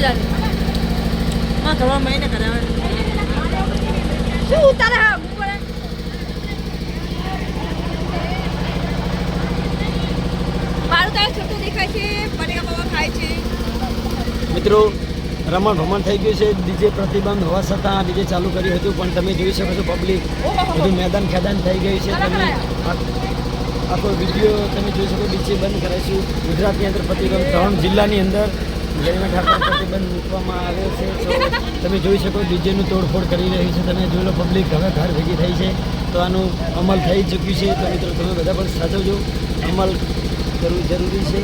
જાણે માં થોડા મહિને કરાવે શું ઉતારે હા ઉપર મારું તો છોટું દેખાય છે પરેગા બાબા ખાય છે મિત્રો રમણ ભમણ થઈ ગયું છે. ડીજે પ્રતિબંધ હોવા છતાં ડીજે ચાલુ કર્યું હતું, પણ તમે જોઈ શકો છો પબ્લિક બધું મેદાન ખેદાન થઈ ગયું છે. તમે આખો વિડીયો તમે જોઈ શકો. ડીજે બંધ કરાવીશું. ગુજરાતની અંદર પ્રતિબંધ 3 જિલ્લાની અંદર જયમાં ઠાકોર પ્રતિબંધ મૂકવામાં આવ્યો છે. તો તમે જોઈ શકો ડીજેનું તોડફોડ કરી રહ્યું છે. તમે જોઈ લો પબ્લિક હવે ઘર ભેગી થઈ છે, તો આનું અમલ થઈ ચૂક્યું છે. તો મિત્રો તમે બધા પણ સાચવજો, અમલ કરવું જરૂરી છે.